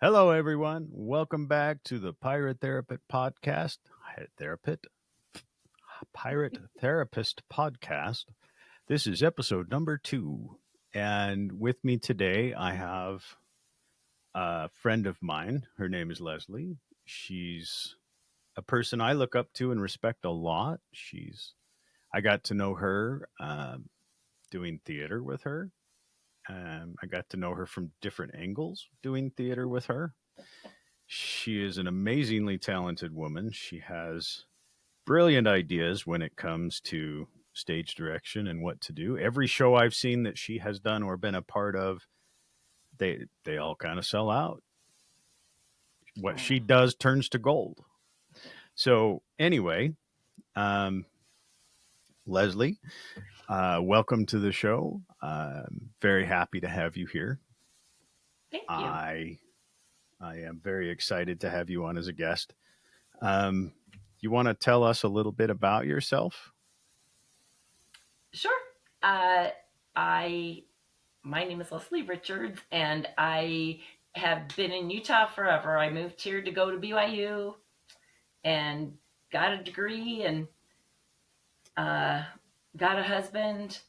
Hello, everyone. Welcome back to the Pirate Therapist Podcast. Therapist, Pirate Therapist Podcast. This is episode number 2. And with me today, I have a friend of mine. Her name is Leslie. She's a person I look up to and respect a lot. I got to know her doing theater with her. I got to know her from different angles doing theater with her. She is an amazingly talented woman. She has brilliant ideas when it comes to stage direction and what to do. Every show I've seen that she has done or been a part of, they all kind of sell out. What she does turns to gold. So anyway, um, Leslie, welcome to the show. Very happy to have you here. Thank you. I am very excited to have you on as a guest. Um, you want to tell us a little bit about yourself? Sure. Uh, I My name is Leslie Richards, and I have been in Utah forever. I moved here to go to BYU and got a degree and uh, got a husband,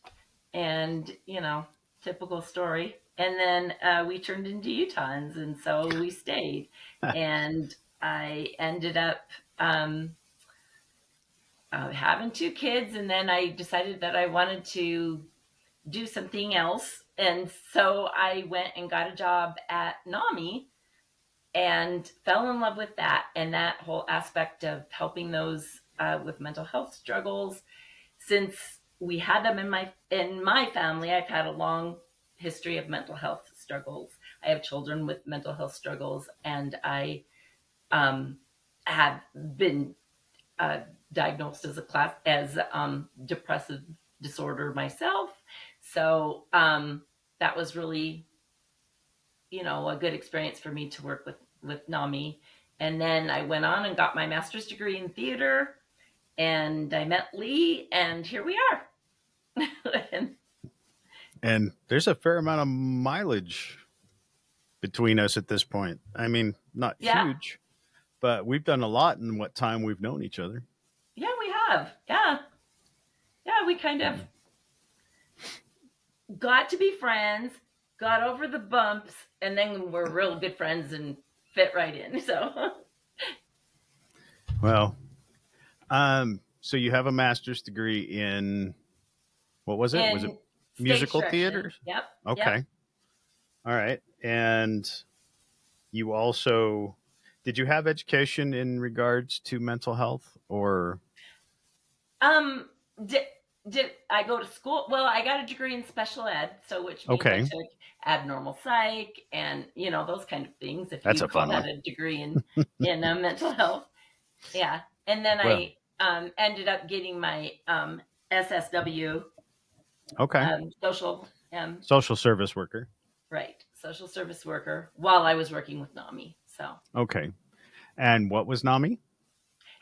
and typical story. And then we turned into Utahns, and so we stayed. And I ended up having 2 kids, and then I decided that I wanted to do something else. And so I went and got a job at NAMI and fell in love with that and that whole aspect of helping those with mental health struggles. Since we had them in my family, I've had a long history of mental health struggles. I have children with mental health struggles, and I um, have been uh, diagnosed as depressive disorder myself. So that was really, a good experience for me to work with NAMI. And then I went on and got my master's degree in theater, and I met Lee, and here we are. And And there's a fair amount of mileage between us at this point. I mean, not yeah, huge, but we've done a lot in what time we've known each other. yeah, we have. Yeah, yeah, we kind of Mm. got to be friends, got over the bumps, and then we're real good friends and fit right in. So Well, so you have a master's degree in what was it? Was it in stage musical direction. theater? Yep, yep. Okay. All right. And you also did you have education in regards to mental health or Um, did did I go to school? Well, I got a degree in special ed, so which means I okay, took abnormal psych and those kind of things. If that's a you'd call fun that one. a degree in mental health, yeah. And then Well, I ended up getting my SSW, okay. social Social service worker. right, social service worker, while I was working with NAMI. So Okay. And what was NAMI?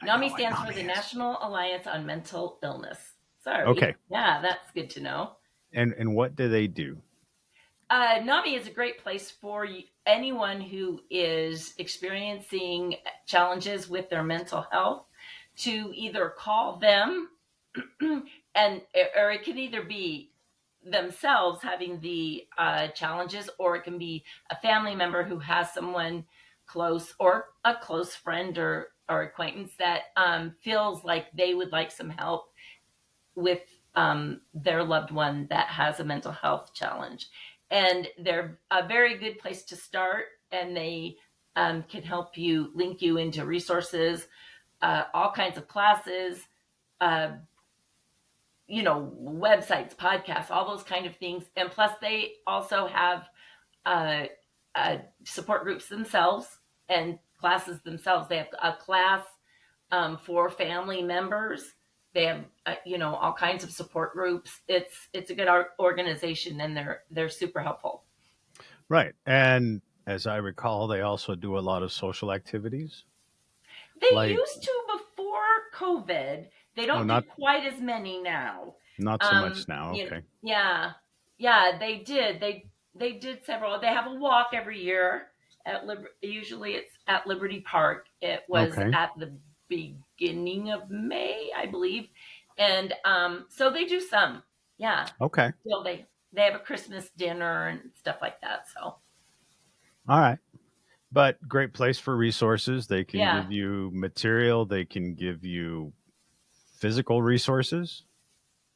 I know NAMI what stands for NAMI the is. National Alliance on Mental Illness. Okay. Sorry, yeah, that's good to know. And what do they do? NAMI is a great place for anyone who is experiencing challenges with their mental health to either call them, and or it can either be themselves having the challenges, or it can be a family member who has someone close, or a close friend or acquaintance that feels like they would like some help with their loved one that has a mental health challenge. And they're a very good place to start, and they can help you, link you into resources, all kinds of classes, uh, websites, podcasts, all those kind of things. And plus, they also have uh, support groups themselves and classes themselves. They have a class for family members. They have all kinds of support groups. It's a good organization, and they're super helpful. Right. And as I recall, they also do a lot of social activities. They Like, used to before COVID. They oh, don't do not quite as many now. not so much now. Okay. Yeah, yeah, they did. They did several. They have a walk every year, usually it's at Liberty Park. It was Okay. at the beginning of May, I believe. And so they do some. Yeah. Okay. So they have a Christmas dinner and stuff like that. So All right. But great place for resources. They can yeah. give you material, they can give you physical resources.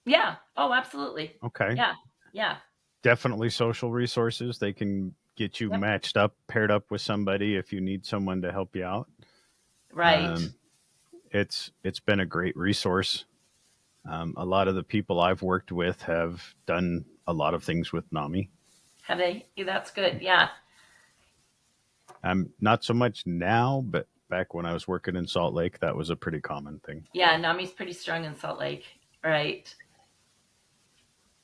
Yeah. Oh, absolutely. Okay. Yeah. Yeah. Definitely social resources. They can get you Yep. matched up, paired up with somebody if you need someone to help you out. Right. Um, it's been a great resource. A lot of the people I've worked with have done a lot of things with NAMI. Have they? That's good. Yeah. Not so much now, but back when I was working in Salt Lake, that was a pretty common thing. Yeah. Nami's pretty strong in Salt Lake. Right.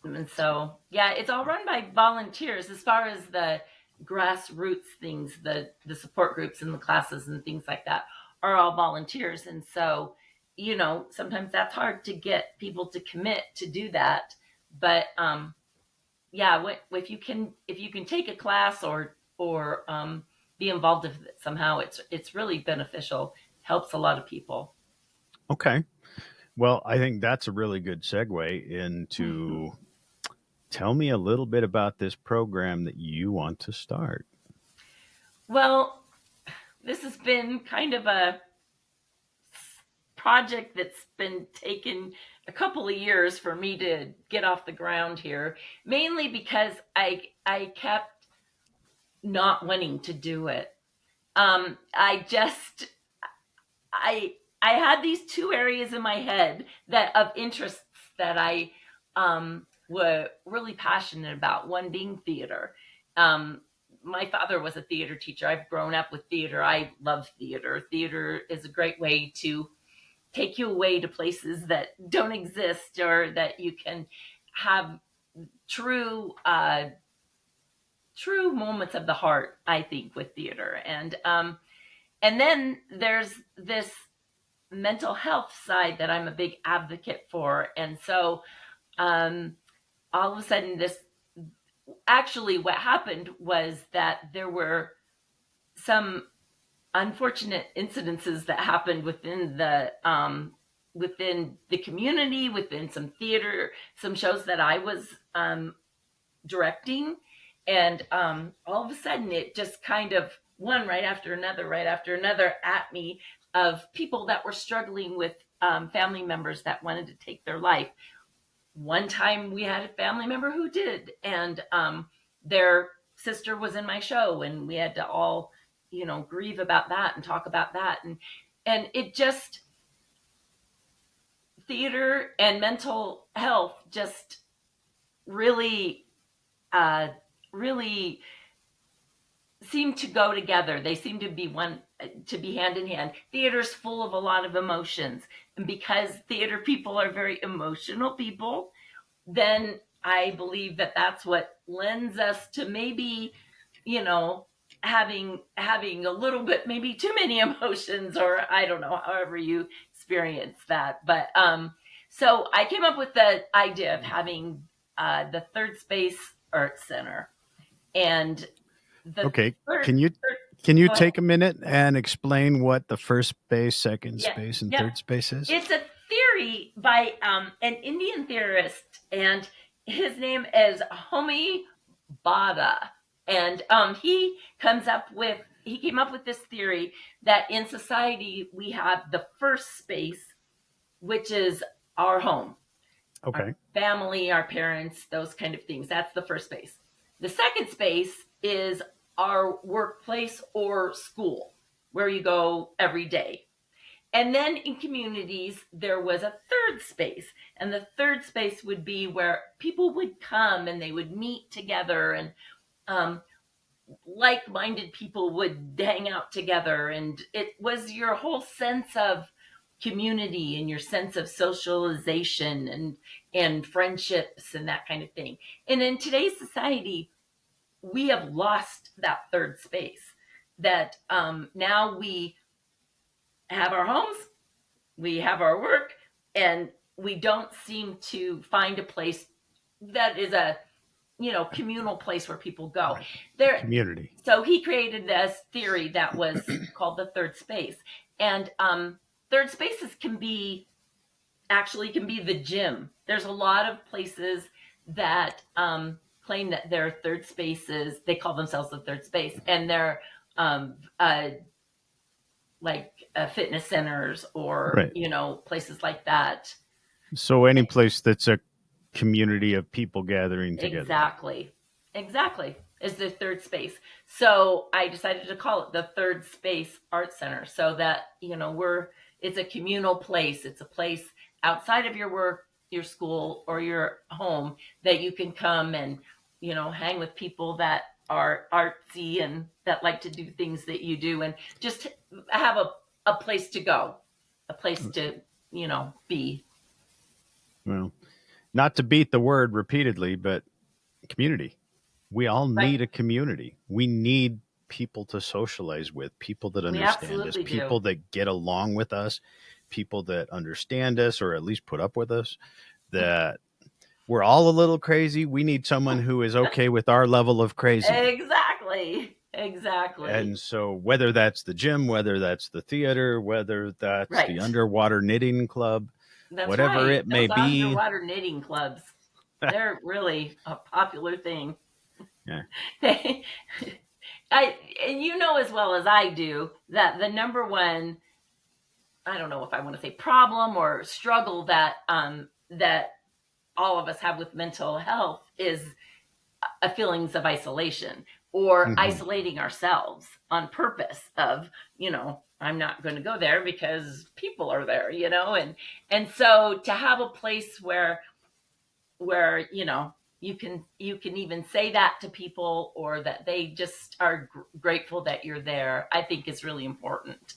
And so, yeah, it's all run by volunteers as far as the grassroots things, the support groups and the classes and things like that are all volunteers. And so, sometimes that's hard to get people to commit to do that. But yeah, if you can take a class or be involved with it somehow, it's really beneficial. Helps a lot of people. Okay. Well, I think that's a really good segue into tell me a little bit about this program that you want to start. Well, this has been kind of a project that's been taken a couple of years for me to get off the ground here, mainly because I kept not wanting to do it. I just I had these two areas in my head that of interests that I were really passionate about. One being theater. My father was a theater teacher. I've grown up with theater. I love theater. Theater is a great way to take you away to places that don't exist or that you can have true true moments of the heart, I think, with theater. And then there's this mental health side that I'm a big advocate for. And so all of a sudden this actually what happened was that there were some unfortunate incidences that happened within the community, within some theater, some shows that I was directing, and all of a sudden it just kind of one right after another at me of people that were struggling with family members that wanted to take their life. One time we had a family member who did, and their sister was in my show, and we had to all grieve about that and talk about that, and it just theater and mental health just really really seem to go together. They seem to be hand in hand. Theater's full of a lot of emotions, and because theater people are very emotional people, then I believe that that's what lends us to maybe having a little bit, maybe too many emotions, or I don't know, however you experience that. But so I came up with the idea of having the Third Space Art Center. And the Okay. third, Can you third can you go ahead. take a minute and explain what the first space, second Yeah, space, and yeah. third space is? It's a theory by an Indian theorist, and his name is Homi Bada. And he came up with this theory that in society we have the first space, which is our home, our Okay. family, our parents, those kind of things. That's the first space. The second space is our workplace or school, where you go every day. And then in communities, there was a third space. And the third space would be where people would come and they would meet together, and um, like minded people would hang out together. And it was your whole sense of community and your sense of socialization and friendships and that kind of thing. And in today's society, we have lost that third space. That now we have our homes, we have our work, and we don't seem to find a place that is a communal place where people go. Right. There, Community. so he created this theory that was called the third space, and third spaces can be the gym. There's a lot of places that claim that they're third spaces. They call themselves the third space, and they're um, uh, like fitness centers or Right. places like that. So any place that's a community of people gathering together. Exactly is the third space. So I decided to call it the Third Space Art Center, so that it's a communal place. It's a place outside of your work, your school, or your home that you can come and hang with people that are artsy and that like to do things that you do, and just have a place to go, a place to be. Well, not to beat the word repeatedly, but community. We all Right. need a community. We need people to socialize with, people that We understand us, absolutely do. people that get along with us, people that understand us or at least put up with us, that we're all a little crazy. We need someone who is okay with our level of crazy. Exactly. And so whether that's the gym, whether that's the theater, whether that's Right. the underwater knitting club, That's whatever right. it may Those be. underwater knitting clubs, they're really a popular thing. Yeah. And you know as well as I do that the number one, I don't know if I want to say problem or struggle that that all of us have with mental health is a feelings of isolation, or isolating ourselves on purpose of, I'm not going to go there because people are there, and so to have a place where you can even say that to people, or that they just are grateful that you're there, I think is really important.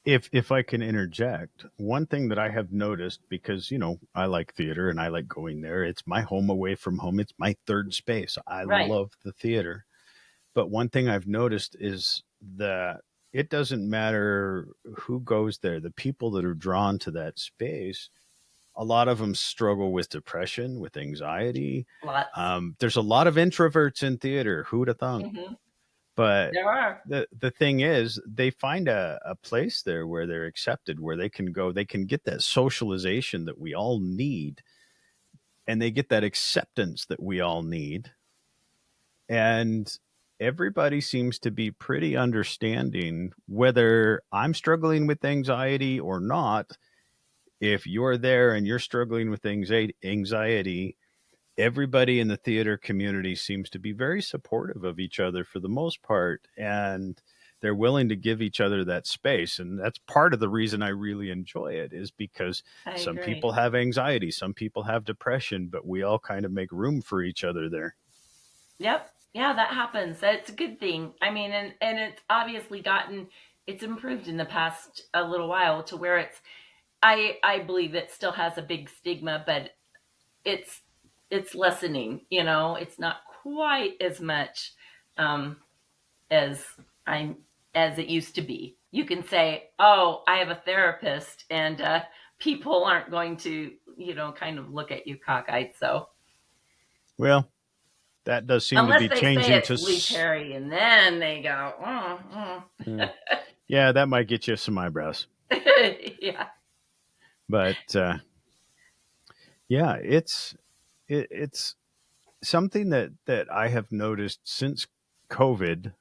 If I can interject, one thing that I have noticed, because I like theater and I like going there. It's my home away from home. It's my third space. I Right. love the theater. But one thing I've noticed is that it doesn't matter who goes there. The people that are drawn to that space, a lot of them struggle with depression, with anxiety. Lots. There's a lot of introverts in theater. Who'd have thunk? But There are. the thing is, they find a place there where they're accepted, where they can go, they can get that socialization that we all need, and they get that acceptance that we all need. And everybody seems to be pretty understanding, whether I'm struggling with anxiety or not. If you're there and you're struggling with anxiety, everybody in the theater community seems to be very supportive of each other for the most part, and they're willing to give each other that space. And that's part of the reason I really enjoy it, is because some people have anxiety, some people have depression, but we all kind of make room for each other there. Yep. Yeah, that happens. It's a good thing. I mean, and it's obviously it's improved in the past a little while to where I believe it still has a big stigma, but it's lessening. It's not quite as much as as it used to be. You can say, "Oh, I have a therapist," and people aren't going to kind of look at you cockeyed. So, well, that does seem unless to be they changing say it's Lee Perry, and then they go, yeah, that might get you some eyebrows. Yeah. But yeah, it's something that I have noticed since COVID,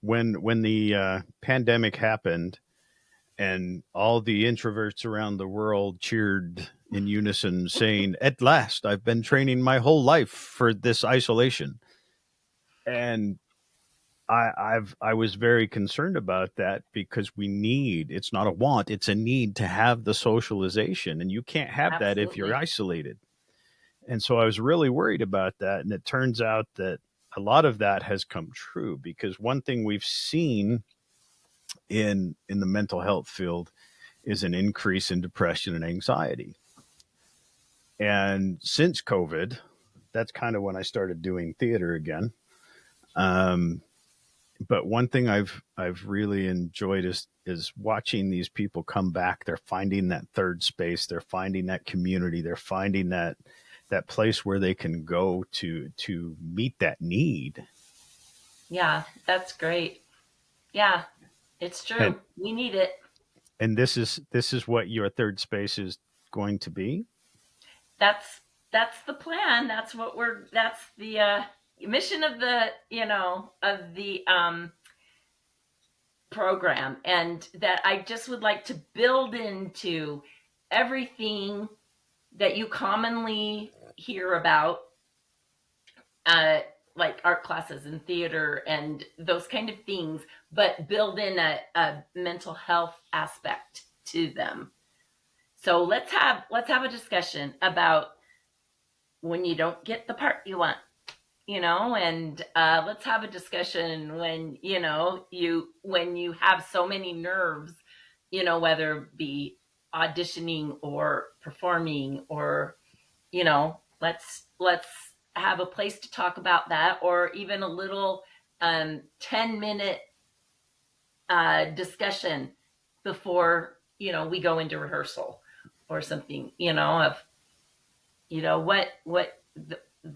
when the pandemic happened, and all the introverts around the world cheered in unison, saying, "At last, I've been training my whole life for this isolation." And I was very concerned about that, because it's not a want, it's a need to have the socialization, and you can't have that if you're isolated. And so I was really worried about that. And it turns out that a lot of that has come true, because one thing we've seen in the mental health field is an increase in depression and anxiety. And since COVID, that's kind of when I started doing theater again. But one thing I've really enjoyed is watching these people come back. They're finding that third space. They're finding that community. They're finding that that place where they can go to meet that need. Yeah, that's great. Yeah, it's And true. We need it. this is what your third space is going to be. That's that's the plan. That's the mission of the, of the program, and that I just would like to build into everything that you commonly hear about, uh, like art classes and theater and those kind of things, but build in a mental health aspect to them. So let's have a discussion about when you don't get the part you want, and let's have a discussion when you have so many nerves, whether it be auditioning or performing, or let's have a place to talk about that, or even a little 10-minute discussion before we go into rehearsal or something, of what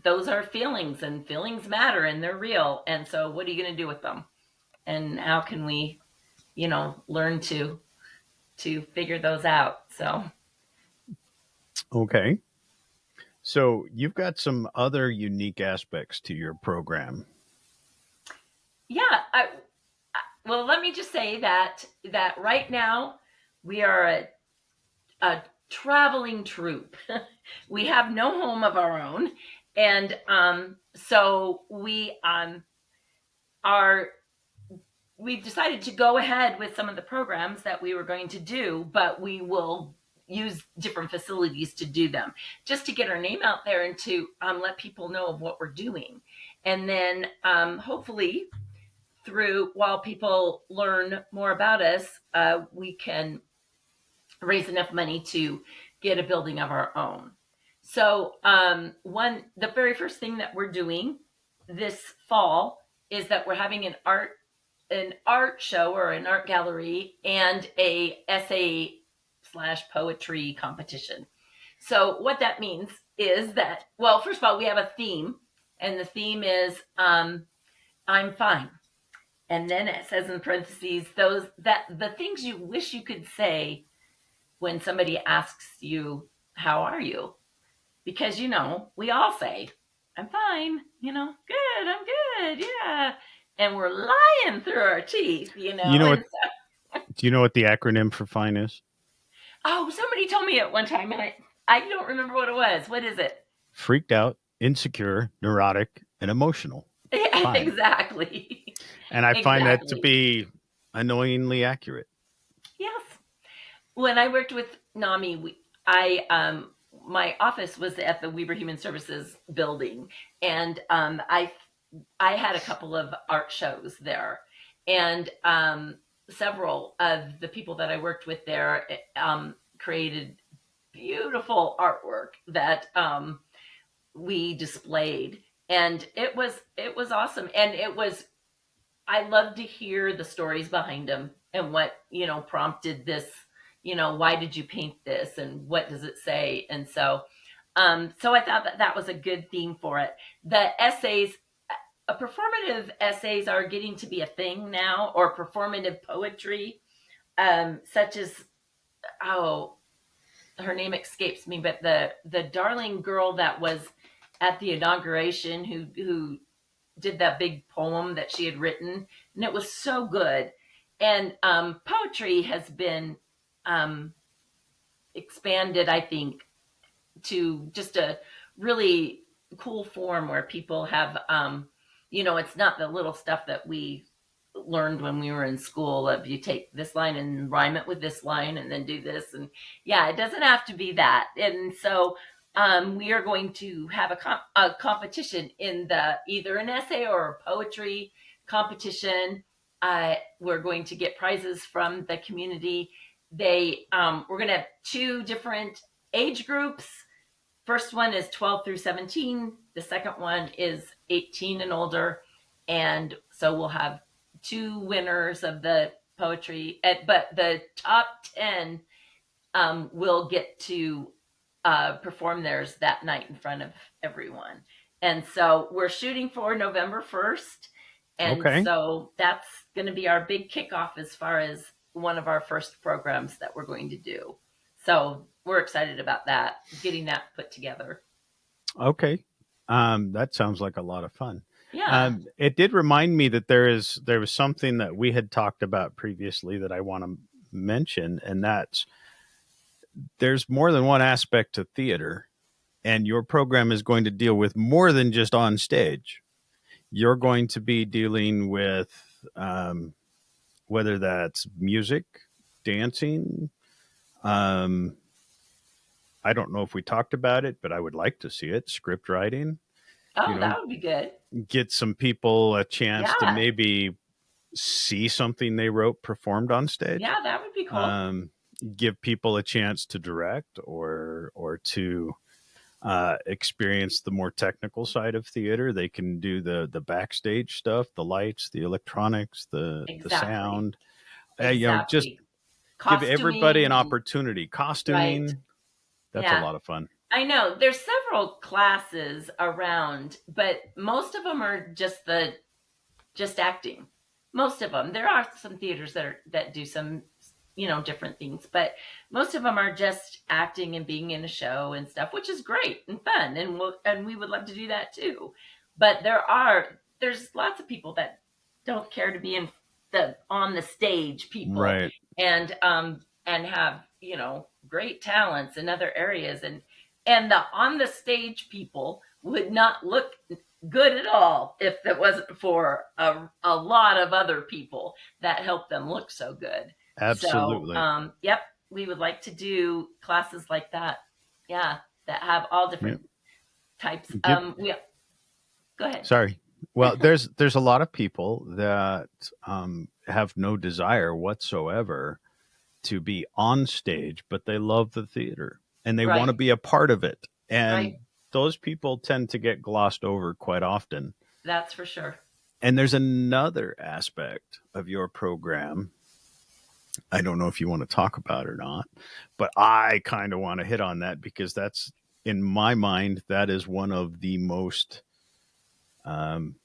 those are feelings, and feelings matter, and they're real, and so what are you going to do with them, and how can we learn to figure those out. So Okay. So you've got some other unique aspects to your program. yeah, well, let me just say that right now we are a traveling troupe. We have no home of our own, and so are we've decided to go ahead with some of the programs that we were going to do, but we will use different facilities to do them, just to get our name out there and to let people know of what we're doing. And then hopefully, through while people learn more about us, we can raise enough money to get a building of our own. So the very first thing that we're doing this fall is that we're having an art show or an art gallery and a essay/poetry competition. So what that means is that, well, first of all, we have a theme, and the theme is I'm fine. And then it says in parentheses those that the things you wish you could say when somebody asks you, how are you? Because we all say, I'm fine, good, I'm good, yeah. And we're lying through our teeth, You know what? and so, Do you know what the acronym for FINE is? oh, somebody told me at one time, and I don't remember what it was. What is it? Freaked out, insecure, neurotic, and emotional. Yeah, FINE. exactly. And I find that to Exactly. be annoyingly accurate. Yes. When I worked with NAMI, my office was at the Weber Human Services building, and I had a couple of art shows there, and several of the people that I worked with there created beautiful artwork that we displayed, and it was awesome, and I love to hear the stories behind them and what prompted this. Why did you paint this, and what does it say? And so I thought that was a good theme for it. The essays, performative essays are getting to be a thing now, or performative poetry, such as, oh, her name escapes me, but the darling girl that was at the inauguration, who did that big poem that she had written, and it was so good. And poetry has been um, expanded, I think, to just a really cool form where people have, it's not the little stuff that we learned when we were in school of you take this line and rhyme it with this line and then do this. And yeah, it doesn't have to be that. And so we are going to have a competition in the either an essay or a poetry competition. We're going to get prizes from the community. We're going to have two different age groups. First one is 12 through 17. The second one is 18 and older. And so we'll have two winners of the poetry, but the top 10 will get to perform theirs that night in front of everyone. And so we're shooting for November 1st. And Okay. so that's going to be our big kickoff as far as one of our first programs that we're going to do. So we're excited about that, getting that put together. Okay. That sounds like a lot of fun. Yeah. It did remind me that there was something that we had talked about previously that I want to mention, and that's there's more than one aspect to theater, and your program is going to deal with more than just on stage. You're going to be dealing with whether that's music, dancing. Um, I don't know if we talked about it, but I would like to see it. Script writing, you Oh, know, that would be good. get some people a chance to Yeah. maybe see something they wrote performed on stage. Yeah, that would be cool. Um, Give people a chance to direct or to experience the more technical side of theater. They can do the backstage stuff, the lights, the electronics, the Exactly. sound. Just Exactly. give everybody an Costuming and opportunity. right. Costuming, that's a Yeah. lot of fun. I know there's several classes around, but most of them are just acting. Most of them. There are some theaters that do some different things, but most of them are just acting and being in a show and stuff, which is great and fun, and we would love to do that too. But there's lots of people that don't care to be in the on the stage people, Right. and have great talents in other areas, and the on the stage people would not look good at all if it wasn't for a lot of other people that help them look so good. So, Absolutely. yep, we would like to do classes like that. Yeah, that have all Yeah. different types. Give We Go ahead. Sorry. Well, there's a lot of people that have no desire whatsoever to be on stage, but they love the theater and they want to Right, be a part of it. right. And those people tend to get glossed over quite often. That's for sure. And there's another aspect of your program. I don't know if you want to talk about it or not, but I kind of want to hit on that because that's, in my mind, that is one of the most um,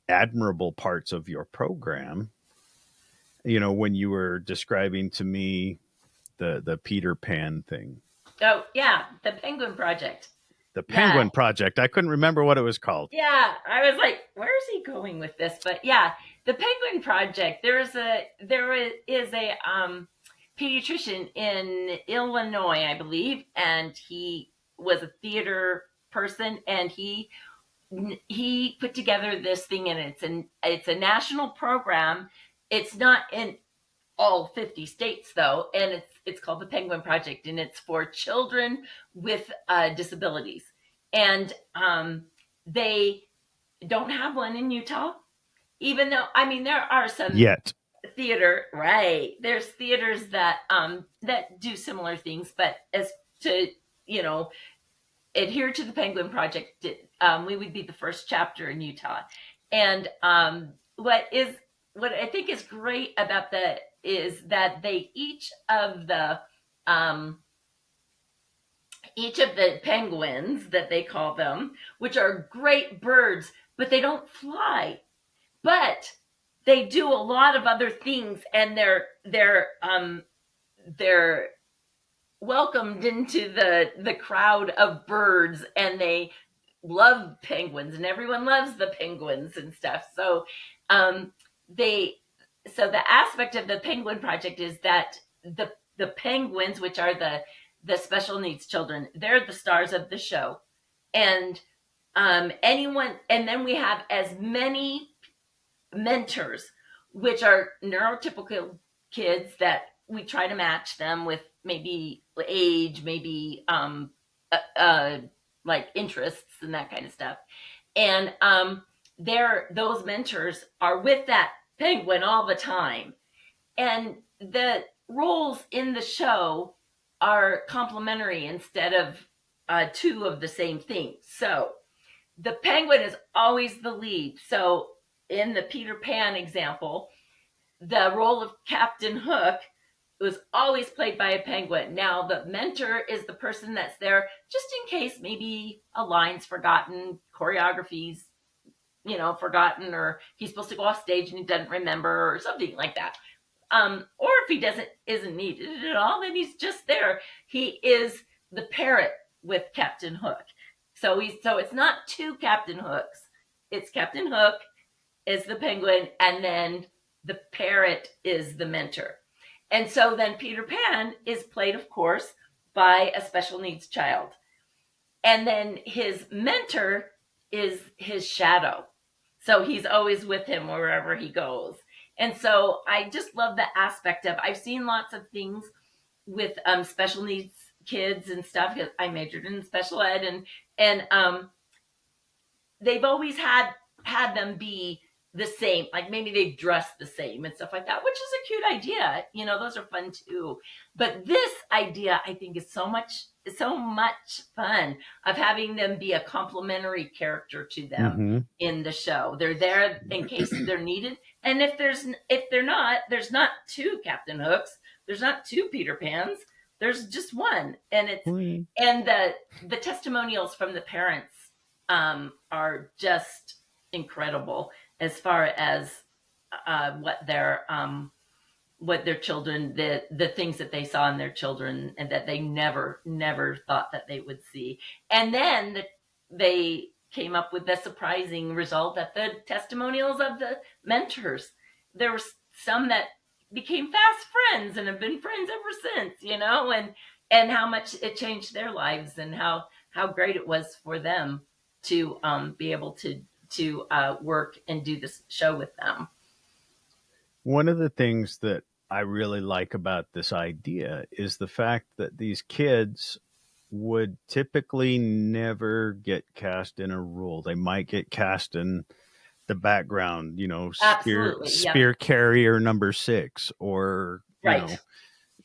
admirable parts of your program. When you were describing to me the Peter Pan thing, Oh, yeah, the Penguin Project. the Yeah, Penguin Project. I couldn't remember what it was called. yeah. I was like, where is he going with this? But yeah, the Penguin Project. There is a pediatrician in Illinois, I believe, and he was a theater person, and he put together this thing, and it's a national program. It's not in all 50 states though, and it's called the Penguin Project, and it's for children with disabilities. And they don't have one in Utah, even though, I mean, there are some Yet. theater, right? There's theaters that do similar things, but as to you know adhere to the Penguin Project, we would be the first chapter in Utah. And what I think is great about that is that they um, each of the penguins that they call them, which are great birds, but they don't fly, but they do a lot of other things, and they're welcomed into the crowd of birds, and they love penguins, and everyone loves the penguins and stuff. So they so the aspect of the Penguin Project is that the penguins, which are the special needs children, they're the stars of the show. And anyone and then we have as many mentors, which are neurotypical kids that we try to match them with maybe age, maybe uh, uh, like interests and that kind of stuff. And those mentors are with that penguin all the time. And the roles in the show are complementary instead of two of the same thing. So the penguin is always the lead. So in the Peter Pan example, the role of Captain Hook It was always played by a penguin. Now, the mentor is the person that's there just in case maybe a line's forgotten, choreography's, forgotten, or he's supposed to go off stage and he doesn't remember or something like that. Or if he isn't needed at all, then he's just there. He is the parrot with Captain Hook. So it's not two Captain Hooks. It's Captain Hook is the penguin, and then the parrot is the mentor. And so then Peter Pan is played, of course, by a special needs child. And then his mentor is his shadow. So he's always with him wherever he goes. And so I just love the aspect of, I've seen lots of things with special needs kids and stuff. I majored in special ed, and they've always had them be the same, like maybe they dress the same and stuff like that, which is a cute idea. Those are fun too. But this idea, I think, is so much fun, of having them be a complementary character to them Mm-hmm. in the show. They're there in case they're needed, and if they're not, there's not two Captain Hooks, there's not two Peter Pans, there's just one. And the testimonials from the parents are just incredible, as far as what their children, the things that they saw in their children, and that they never thought that they would see. And then they came up with the surprising result that the testimonials of the mentors, there were some that became fast friends and have been friends ever since, and how much it changed their lives, and how great it was for them to be able to work and do this show with them. One of the things that I really like about this idea is the fact that these kids would typically never get cast in a role. They might get cast in the background, Absolutely, yeah, spear carrier number 6, or right,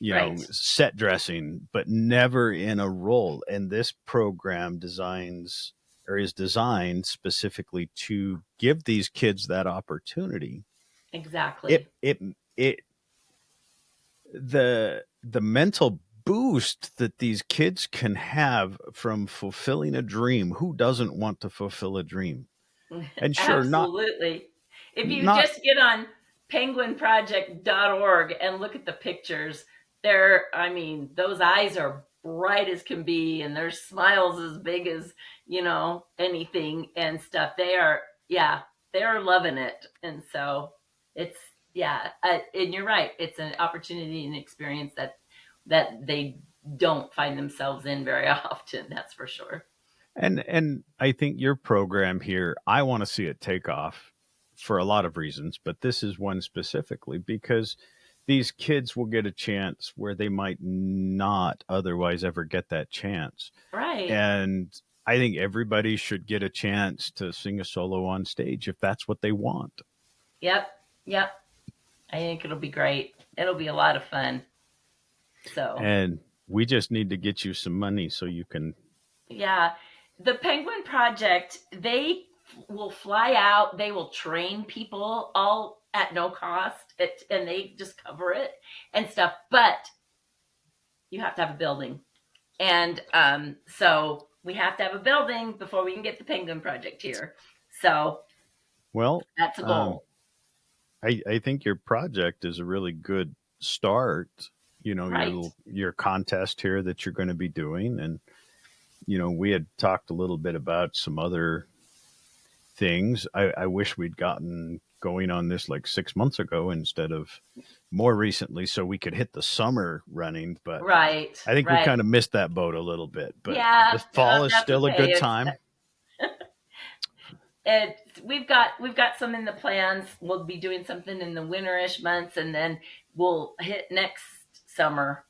right, set dressing, but never in a role. And this program is designed specifically to give these kids that opportunity. exactly. It the mental boost that these kids can have from fulfilling a dream. Who doesn't want to fulfill a dream? And sure, Absolutely. If you not just get on penguinproject.org and look at the pictures, those eyes are bright as can be, and their smiles as big as, anything and stuff. They're loving it. And so it's, and you're right. It's an opportunity and experience that they don't find themselves in very often. That's for sure. and I think your program here, I want to see it take off for a lot of reasons, but this is one specifically because these kids will get a chance where they might not otherwise ever get that chance. Right. And I think everybody should get a chance to sing a solo on stage if that's what they want. Yep. Yep. I think it'll be great. It'll be a lot of fun. So, And we just need to get you some money so you can. yeah, the Penguin Project, they will fly out, they will train people all at no cost, and they just cover it and stuff. But you have to have a building. And so we have to have a building before we can get the Penguin Project here. So Well, that's a goal. I think your project is a really good start. Right. Your contest here that you're going to be doing, and we had talked a little bit about some other things. I wish we'd gotten going on this like 6 months ago instead of more recently, so we could hit the summer running. But Right. I think we Right. kind of missed that boat a little bit. But Yeah. the fall is That's still a okay. good time. We've got some in the plans. We'll be doing something in the winterish months, and then we'll hit next summer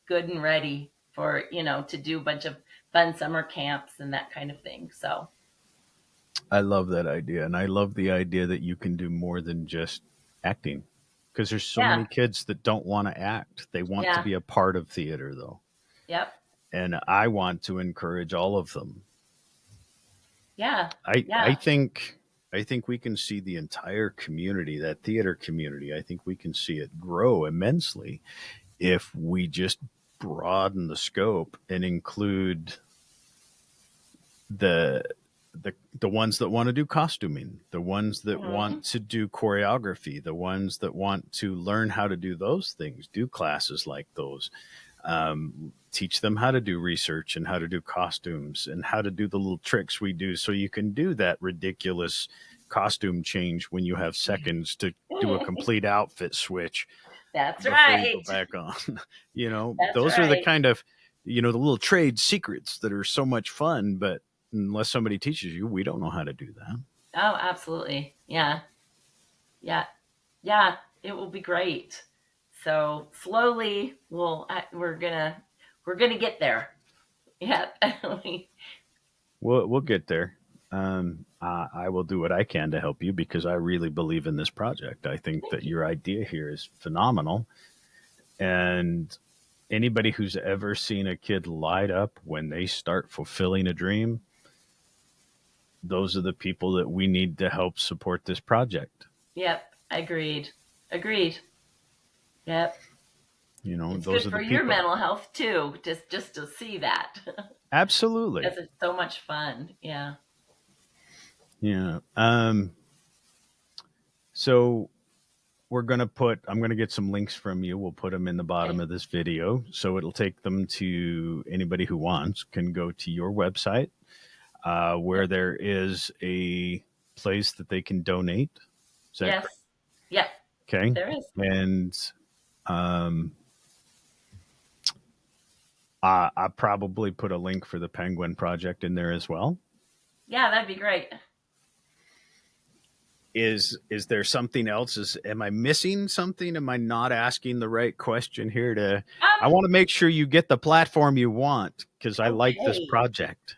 good and ready for to do a bunch of fun summer camps and that kind of thing. So I love that idea, and I love the idea that you can do more than just acting, because there's so yeah, many kids that don't want to act. They want to yeah, be a part of theater, though, yep, and I want to encourage all of them. yeah, I I yeah, think I think we can see the entire community, that theater community. I think we can see it grow immensely if we just broaden the scope and include the the ones that want to do costuming, the ones that Mhm. want to do choreography, the ones that want to learn how to do those things, do classes like those, teach them how to do research and how to do costumes and how to do the little tricks we do, so you can do that ridiculous costume change when you have seconds to do a complete outfit switch That's before you go right. back on. You know, That's those are the right. kind of, the little trade secrets that are so much fun, but unless somebody teaches you, we don't know how to do that. Oh, absolutely. Yeah. Yeah. Yeah. It will be great. So slowly, we're gonna get there. Yeah. We'll get there. I will do what I can to help you because I really believe in this project. I think Thank that you. your idea here is phenomenal. And anybody who's ever seen a kid light up when they start fulfilling a dream, those are the people that we need to help support this project. Yep. Agreed. Agreed. Yep. It's Those good are the for your people. mental health too, just to see that. Absolutely. Because it's so much fun. Yeah. Yeah. So I'm going to get some links from you. We'll put them in the bottom Okay. of this video. So it'll take them to anybody who wants can go to your website, where Yep. there is a place that they can donate. Is that correct? Yes. Yep. Okay. There is. And um, I probably put a link for the Penguin Project in there as well. Yeah, that'd be great. Is there something else? Am I missing something? Am I not asking the right question here? I Um. want to make sure you get the platform you want because I like this Okay. project.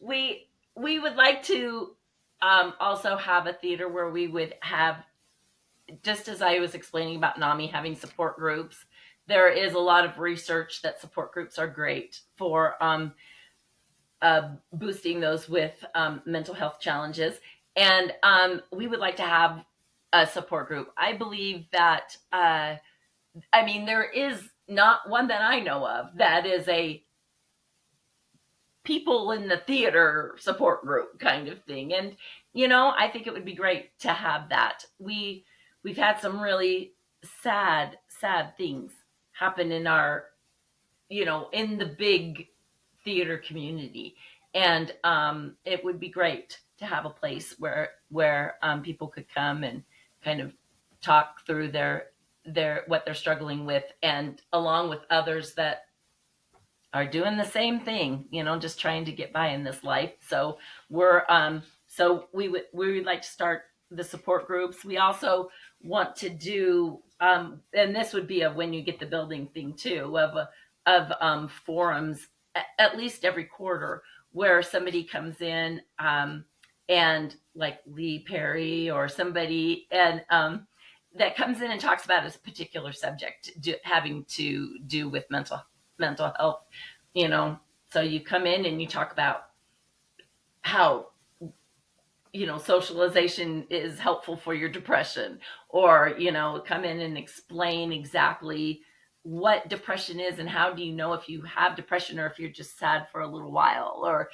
We would like to also have a theater where we would have, just as I was explaining about NAMI having support groups, there is a lot of research that support groups are great for boosting those with mental health challenges. And we would like to have a support group. I believe that, there is not one that I know of that is a people in the theater support group kind of thing. And I think it would be great to have that. We've had some really sad things happen in our, in the big theater community. And it would be great to have a place where people could come and kind of talk through their what they're struggling with, and along with others that are doing the same thing, just trying to get by in this life. So we would like to start the support groups. We also want to do, and this would be a when you get the building thing too, of forums at least every quarter, where somebody comes in, and like Lee Perry or somebody, and that comes in and talks about a particular subject having to do with mental health. you know so you come in and you talk about how, socialization is helpful for your depression, or come in and explain exactly what depression is and how do you know if you have depression or if you're just sad for a little while, or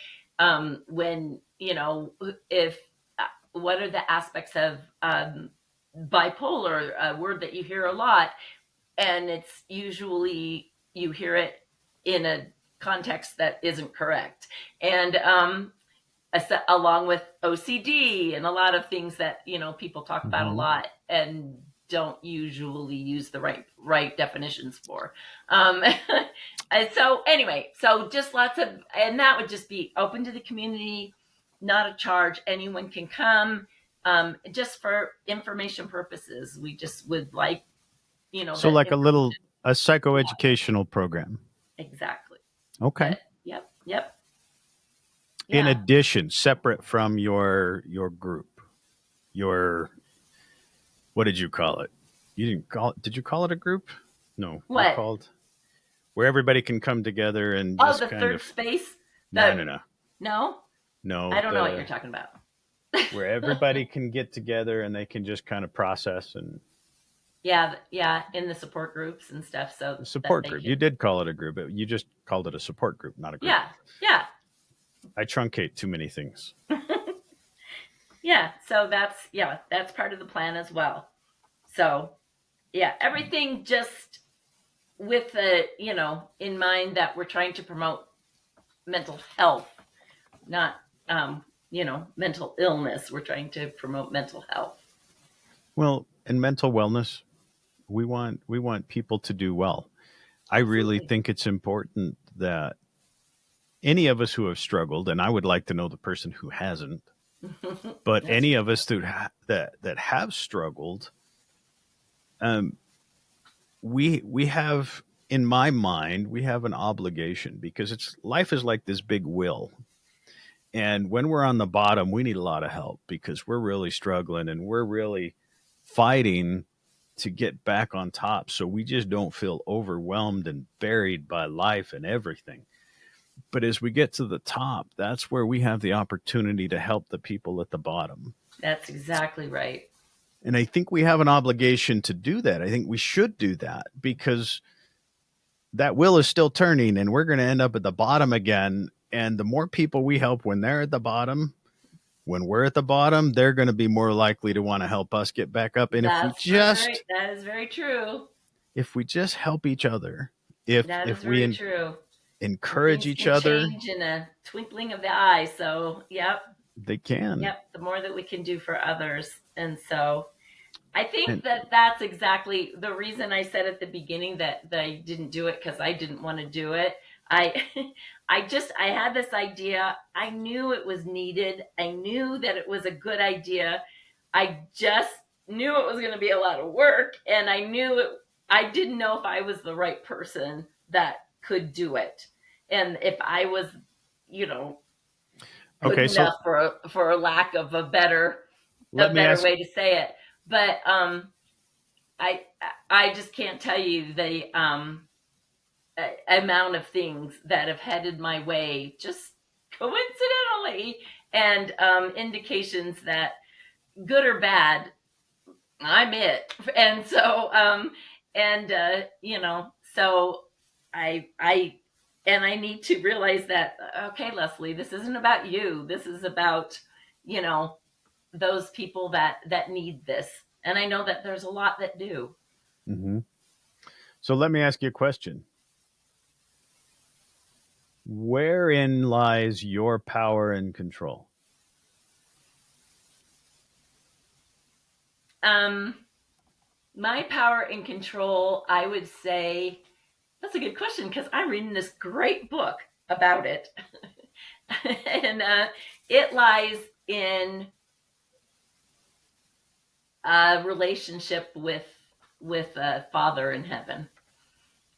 when, if what are the aspects of bipolar, a word that you hear a lot, and it's usually you hear it in a context that isn't correct, and along with OCD and a lot of things that people talk about a Hmm. lot and don't usually use the right definitions for. And so anyway, so just lots of, and that would just be open to the community, not a charge. Anyone can come, just for information purposes. We just would like, So, that like information. a psychoeducational program. Exactly. Okay. Yep. Yep. In Yeah. addition, separate from your group, your what did you call it? You didn't call it. Did you call it a group? No, you What? called where everybody can come together and Oh, just the kind third of space. no, The no, no, No, I no. don't know what you're The talking about. where everybody can get together and they can just kind of process and Yeah, in the support groups and stuff, so A that support they group. You can. did call it a group. You just called it a support group, not a group. Yeah, yeah, I truncate too many things. yeah. So that's part of the plan as well. So yeah, everything just with the in mind that we're trying to promote mental health, not mental illness. We're trying to promote mental health. Well, in mental wellness, we want people to do well. I really Absolutely. think it's important that any of us who have struggled, and I would like to know the person who hasn't, but That's any for of sure. us that have struggled, um, we have, in my mind, we have an obligation because it's life is like this big wheel. And when we're on the bottom, we need a lot of help because we're really struggling and we're really fighting to get back on top. So we just don't feel overwhelmed and buried by life and everything. But as we get to the top, that's where we have the opportunity to help the people at the bottom. That's exactly right. And I think we have an obligation to do that. I think we should do that because that wheel is still turning and we're going to end up at the bottom again. And the more people we help when they're at the bottom, when we're at the bottom, they're going to be more likely to want to help us get back up. And That is very true. if we just help each other, if That is if we very true. And encourage things each can other, change in a twinkling of the eye. So, yep, they can. yep. The more that we can do for others, and so I think And that that's exactly the reason I said at the beginning that I didn't do it because I didn't want to do it. I I had this idea. I knew it was needed. I knew that it was a good idea. I just knew it was going to be a lot of work, and I knew it. I didn't know if I was the right person that could do it, and if I was, you know, good okay, so enough for a lack of let a me better ask. way to say it. But I I just can't tell you the amount of things that have headed my way just coincidentally, and indications that good or bad, I'm it. And so so I and I need to realize that, okay, Leslie, this isn't about you. This is about you know those people that need this, and I know that there's a lot that do. Mhm. So let me ask you a question. Wherein lies your power and control? um my power and control, I would say, that's a good question because I'm reading this great book about it. And it lies in a relationship with a father in heaven.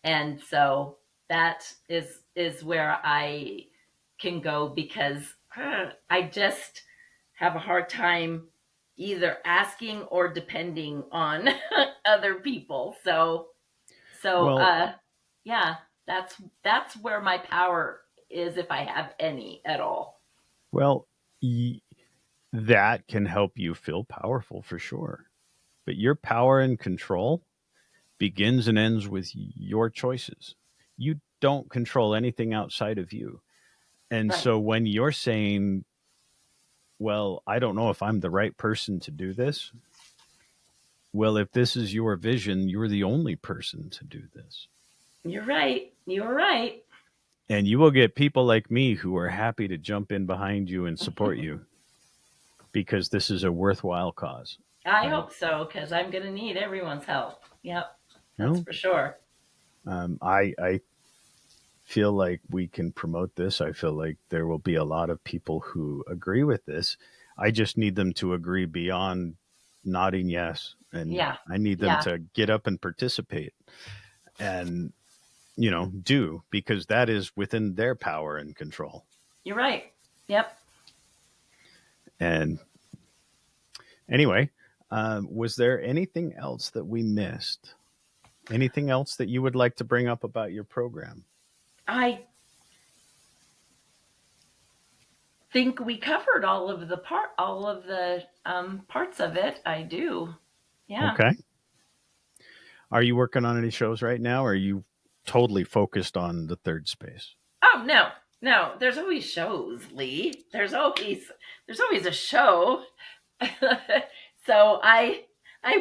And so that is where I can go because I just have a hard time either asking or depending on other people. So Well, yeah, that's where my power is, if I have any at all. well, y- that can help you feel powerful for sure. But your power and control begins and ends with your choices. You don't control anything outside of you. And Right. so when you're saying, well, I don't know if I'm the right person to do this, well, if this is your vision, you're the only person to do this. You're right. You're right. And you will get people like me who are happy to jump in behind you and support you because this is a worthwhile cause, I right? hope so because I'm going to need everyone's help. Yep, that's No, for sure. I feel like we can promote this. I feel like there will be a lot of people who agree with this. I just need them to agree beyond nodding yes, and Yeah, I need them yeah, to get up and participate and do because that is within their power and control. you're right. Yep. And anyway, was there anything else that we missed? Anything else that you would like to bring up about your program? I think we covered all of the parts of it. I do. Yeah. Okay. Are you working on any shows right now, or are you totally focused on the third space? Oh no, no. There's always shows, Lee. There's always a show. So I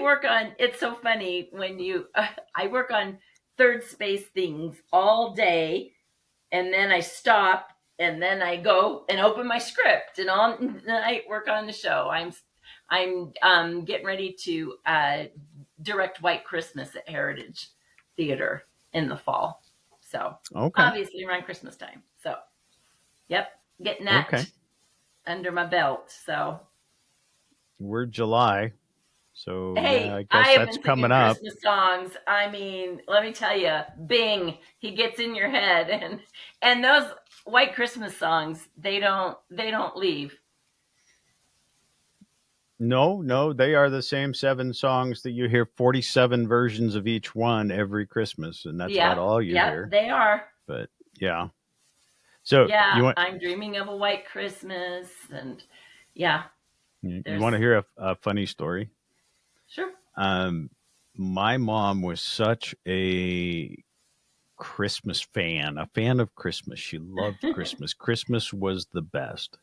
work on. It's so funny when you. I work on third space things all day, and then I stop, and then I go and open my script, and all night work on the show. I'm getting ready to direct White Christmas at Heritage Theater in the fall. So Okay. obviously around Christmas time. So yep, getting that Okay. under my belt. So We're July, so yeah, I hey, I guess have that's been singing coming up. Christmas songs. I mean, let me tell you, Bing, he gets in your head, and those White Christmas songs, they don't leave. No, they are the same 7 songs that you hear 47 versions of each one every Christmas, and that's about Yep, all you yep, hear. they are. But yeah. So Yeah, you want I'm dreaming of a white Christmas, and yeah, you there's want to hear a funny story? sure. Um, my mom was such a Christmas fan, a fan of Christmas. She loved Christmas. Christmas was the best.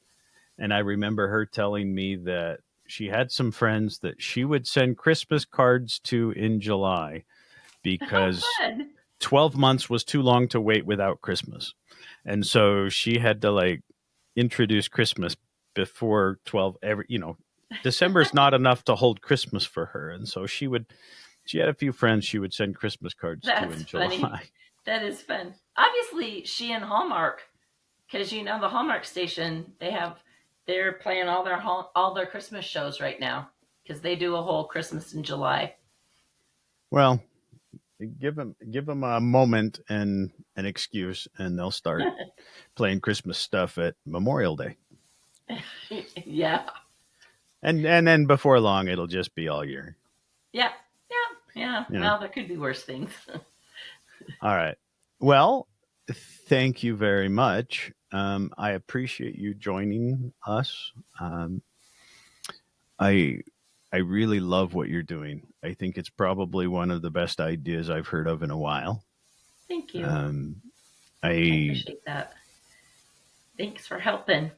And I remember her telling me that she had some friends that she would send Christmas cards to in July How because fun! 12 months was too long to wait without Christmas. And so she had to like introduce Christmas before 12 every, December's not enough to hold Christmas for her. And so she had a few friends she would send Christmas cards to That's in funny. July. That is fun. Obviously, she and Hallmark, because the Hallmark station, they're playing all their Christmas shows right now because they do a whole Christmas in July. Well, give them a moment and an excuse and they'll start playing Christmas stuff at Memorial Day. Yeah, And then before long it'll just be all year. yeah, yeah, yeah. You know. Well, there could be worse things. All right. Well, thank you very much. I appreciate you joining us. I I really love what you're doing. I think it's probably one of the best ideas I've heard of in a while. Thank you. Um, I I appreciate that. Thanks for helping.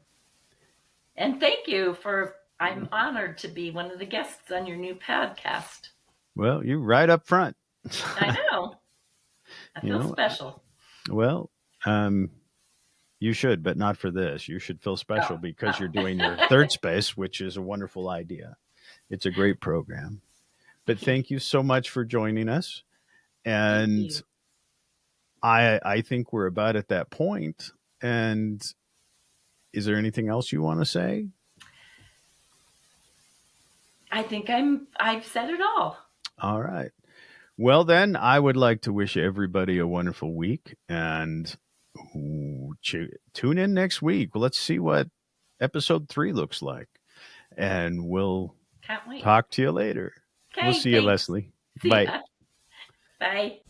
And thank you for, I'm honored to be one of the guests on your new podcast. well, you're right up front. I know. I you feel know, special. well, um, you should, but not for this. You should feel Oh, special because you're doing your oh. third space, which is a wonderful idea. It's a great program. But thank you so much for joining us. Thank And you. I think we're about at that point. And is there anything else you want to say? I think I've said it all. All right. Well, then, I would like to wish everybody a wonderful week and tune in next week. Let's see what episode 3 looks like. And we'll Can't wait. talk to you later. We'll Okay, see you, thanks. Leslie. See Bye. ya. Bye.